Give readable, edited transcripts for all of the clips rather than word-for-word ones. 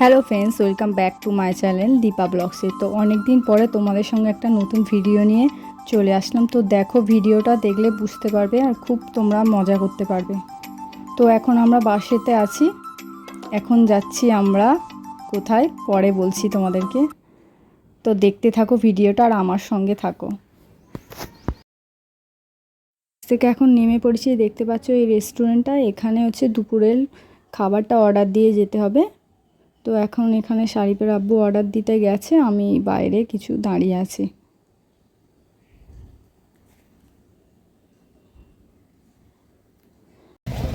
Hello friends, welcome back to my channel Deepa ব্লগসে। তো অনেক দিন পরে তোমাদের সঙ্গে একটা নতুন ভিডিও নিয়ে চলে আসলাম। তো দেখো, ভিডিওটা দেখলে বুঝতে পারবে আর খুব তোমরা মজা করতে পারবে। তো এখন আমরা বাসেতে আছি, এখন যাচ্ছি আমরা কোথায় পরে বলছি তোমাদেরকে। তো দেখতে থাকো ভিডিওটা আর আমার সঙ্গে থাকো। থেকে এখন নেমে পড়েছি, দেখতে পাচ্ছ এই রেস্টুরেন্টটা, এখানে হচ্ছে দুপুরের খাবারটা অর্ডার দিয়ে যেতে হবে। তো এখন এখানে শারিফের আব্বু অর্ডার দিতে গেছে, আমি বাইরে কিছু দাঁড়িয়ে আছি।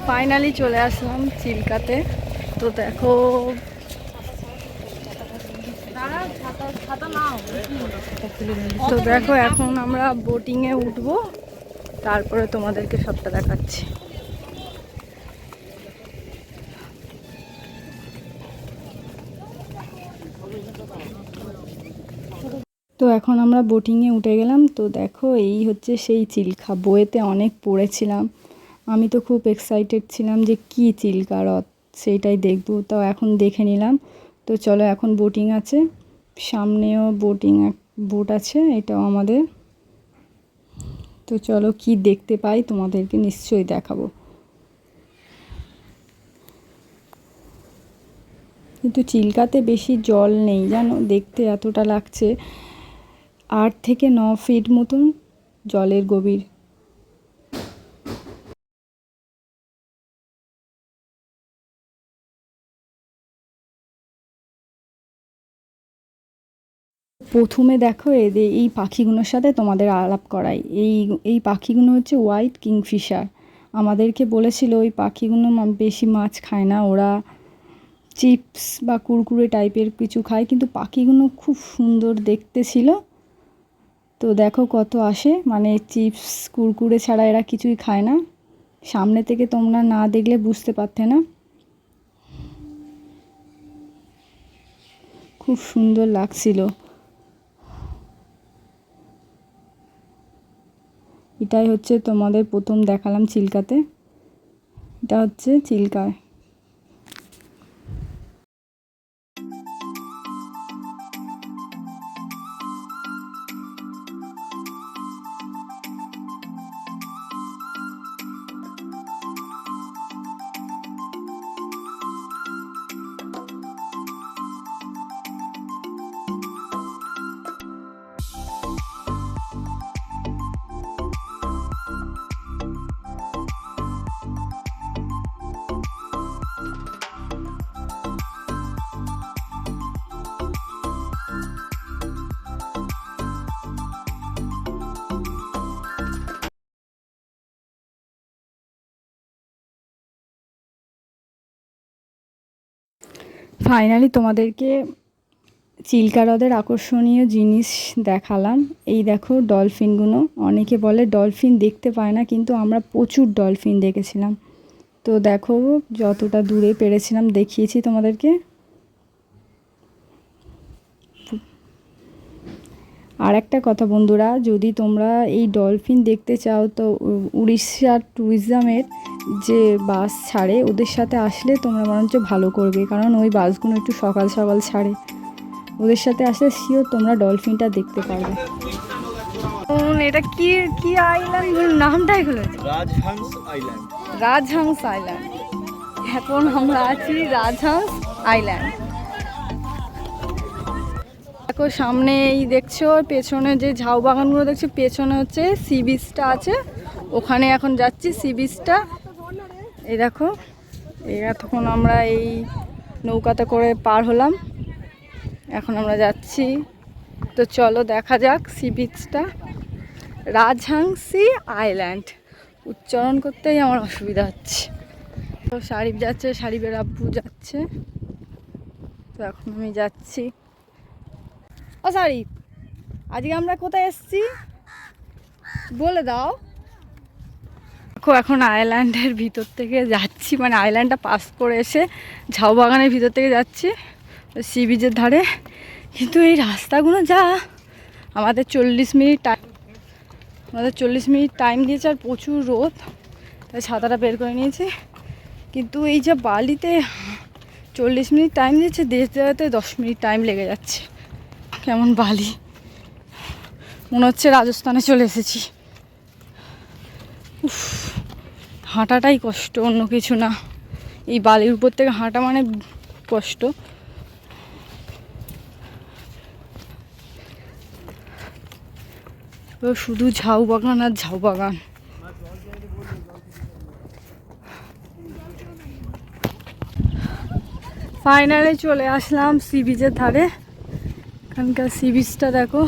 ফাইনালি চলে আসলাম চিল্কাতে। তো দেখো, এখন আমরা বোটিংয়ে উঠবো, তারপরে তোমাদেরকে সবটা দেখাচ্ছি। তো এখন আমরা বোটিংয়ে উঠে গেলাম। তো দেখো, এই হচ্ছে সেই চিল্কা, বইয়েতে অনেক পড়েছিলাম। আমি তো খুব এক্সাইটেড ছিলাম যে কি চিল্কা হ্রদ সেইটাই দেখব। তো এখন দেখে নিলাম। তো চলো, এখন বোটিং আছে, সামনেও বোট আছে, এটাও আমাদের। তো চলো, কি দেখতে পাই তোমাদেরকে নিশ্চয়ই দেখাবো। কিন্তু চিল্কাতে বেশি জল নেই জানো, দেখতে এতটা লাগছে 8 থেকে 9 ফিট মতন জলের গভীর। প্রথমে দেখো, এদের এই পাখিগুলোর সাথে তোমাদের আলাপ করাই। এই পাখিগুলো হচ্ছে হোয়াইট কিংফিশার। আমাদেরকে বলেছিল ওই পাখিগুলো বেশি মাছ খায় না, ওরা চিপস বা কুরকুরে টাইপের কিছু খায়, কিন্তু পাখিগুলো খুব সুন্দর দেখতে ছিল। তো দেখো কত আসে, মানে চিপস কুরকুরে ছাড়া এরা কিছুই খায় না। সামনে থেকে তোমরা না দেখলে বুঝতে পারতে না, খুব সুন্দর লাগছিল। এটাই হচ্ছে তোমাদের প্রথম দেখালাম চিল্কাতে, এটা হচ্ছে চিল্কায়। ফাইনালি তোমাদেরকে চিল্কা হ্রদের আকর্ষণীয় জিনিস দেখালাম। এই দেখো ডলফিনগুলো, অনেকে বলে ডলফিন দেখতে পায় না, কিন্তু আমরা প্রচুর ডলফিন দেখেছিলাম। তো দেখো, যতটা দূরে পেরেছিলাম দেখিয়েছি তোমাদেরকে। আর একটা কথা বন্ধুরা, যদি তোমরা এই ডলফিন দেখতে চাও তো উড়িষ্যার ট্যুরিজমের যে বাস ছাড়ে ওদের সাথে আসলে তোমরা বরঞ্চ ভালো করবে, কারণ ওই বাসগুলো একটু সকাল সকাল ছাড়ে। ওদের সাথে আসলে শিওর তোমরা ডলফিনটা দেখতে পারবে। এটা কি কি আইল্যান্ড, নামটাই হলো রাজহাংস আইল্যান্ড। রাজহাংস আইল্যান্ড। এখন আমরা আছি রাজহাংস আইল্যান্ড। দেখো সামনে এই দেখছো, পেছনে যে ঝাউ বাগানগুলো দেখছো, পেছনে হচ্ছে সি বিচটা আছে, ওখানে এখন যাচ্ছি সি বিচটা। এই দেখো, তখন আমরা এই নৌকাতে করে পার হলাম, এখন আমরা যাচ্ছি। তো চলো দেখা যাক সি বিচটা। রাজহাংসি আইল্যান্ড উচ্চারণ করতেই আমার অসুবিধা হচ্ছে। তো শারিফ যাচ্ছে, শারিফের আব্বু যাচ্ছে, তো এখন আমি যাচ্ছি। ও শারিফ, আজকে আমরা কোথায় এসেছি বলে দাও। দেখো, এখন আইল্যান্ডের ভিতর থেকে যাচ্ছি, মানে আইল্যান্ডটা পাস করে এসে ঝাউ বাগানের ভিতর থেকে যাচ্ছি সি বিচের ধারে। কিন্তু এই রাস্তাগুলো যা, আমাদের 40 মিনিট টাইম দিয়েছে, আর প্রচুর রোদ, তাই ছাতাটা বের করে নিয়েছি। কিন্তু এই যে বালিতে 40 মিনিট টাইম দিচ্ছে, যেতে যেতে 10 মিনিট টাইম লেগে যাচ্ছে। কেমন বালি, মনে হচ্ছে রাজস্থানে চলে এসেছি। উফ, হাঁটাটাই কষ্ট, অন্য কিছু না। এই বালির উপর থেকে হাঁটা মানে কষ্ট। শুধু ঝাউ বাগান আর ঝাউ বাগান। ফাইনালি চলে আসলাম সি বিচের ধারে। এখানকার সি বিচটা দেখো,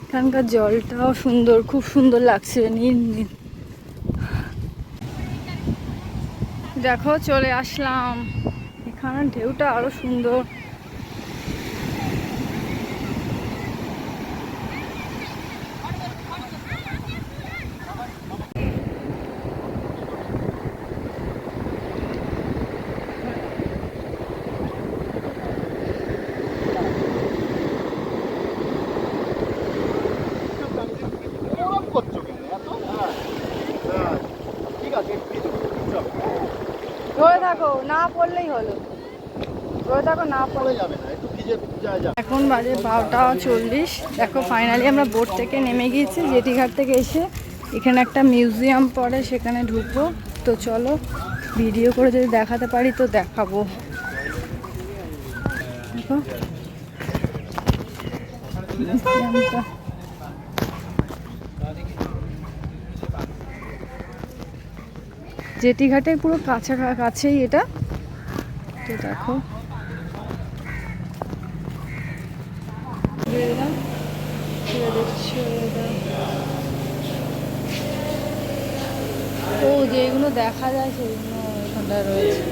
এখানকার জলটাও সুন্দর, খুব সুন্দর লাগছে, নীল নীল। দেখো চলে আসলাম, এখানে ঢেউটা আরো সুন্দর। ধরে থাকো, না পড়লেই হলো। ধরে থাকো, না পড়লে যাবে না, একটু ভিজে যাবে। এখন বাজে 12:40। দেখো ফাইনালি আমরা বোট থেকে নেমে গিয়েছি। জেটিঘাট থেকে এসে এখানে একটা মিউজিয়াম পড়ে, সেখানে ঢুকবো। তো চলো, ভিডিও করে যদি দেখাতে পারি তো দেখাবো। দেখো মিউজিয়ামটা, জেটিঘাটের পুরো কাছেই এটা। তো দেখো ও যেগুলো দেখা যায় সেগুলো এখানটায় রয়েছে।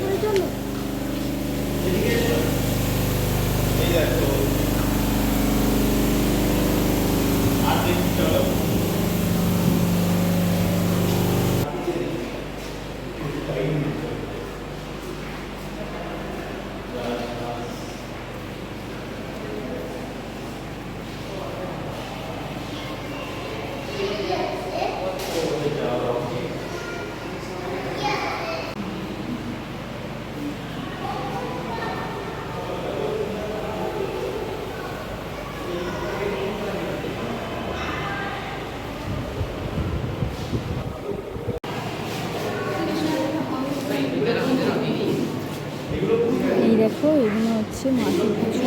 এই দেখো, এগুলো হচ্ছে মাটির কিছু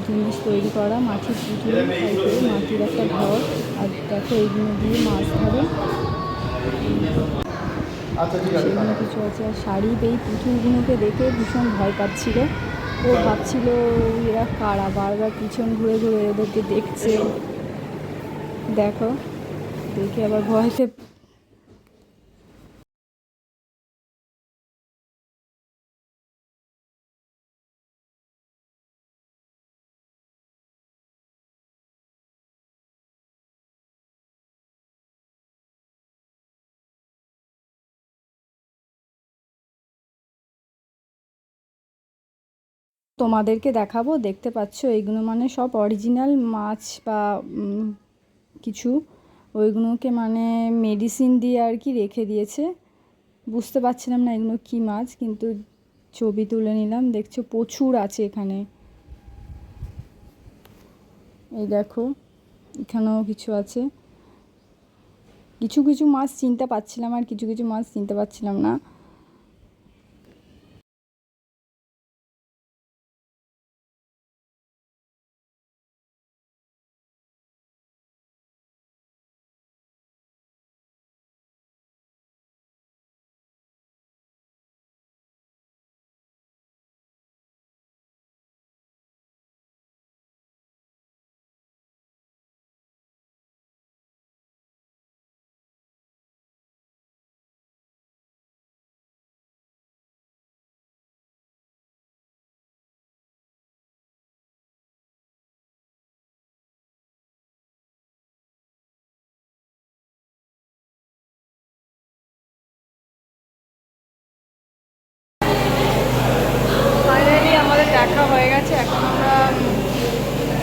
জিনিস তৈরি করা, মাটির পুতুল টাইপের, মাটির একটা ঘর। আর দেখো এইগুলো দিয়ে মাছ ধরে, সেগুলো কিছু আছে। আর শাড়ি, এই পুতুলগুলোকে দেখে ভীষণ ভয় পাচ্ছিল। ও ভাবছিল এরা কারা, বারবার পিছন ঘুরে ঘুরে এদেরকে দেখছে। দেখো, দেখে আবার ভয়তে তোমাদেরকে দেখাবো। দেখতে পাচ্ছ এইগুলো মানে সব অরিজিনাল মাছ বা কিছু, ওইগুলোকে মানে মেডিসিন দিয়ে আর কি রেখে দিয়েছে। বুঝতে পারছিলাম না এগুলো কি মাছ, কিন্তু ছবি তুলে নিলাম। দেখছো প্রচুর আছে এখানে। এই দেখো, এখানেও কিছু আছে। কিছু কিছু মাছ চিনতে পারছিলাম, আর কিছু কিছু মাছ চিনতে পারছিলাম না।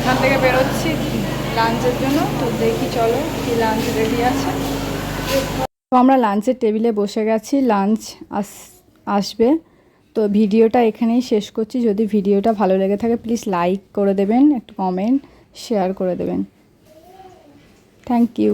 এখান থেকে বেরোচ্ছি লাঞ্চের জন্য। তো দেখি চলো কি লাঞ্চ রেডি আছে। তো আমরা লাঞ্চের টেবিলে বসে গেছি, লাঞ্চ আসবে। তো ভিডিওটা এখানেই শেষ করছি। যদি ভিডিওটা ভালো লেগে থাকে প্লিজ লাইক করে দেবেন, একটু কমেন্ট শেয়ার করে দেবেন। Thank you.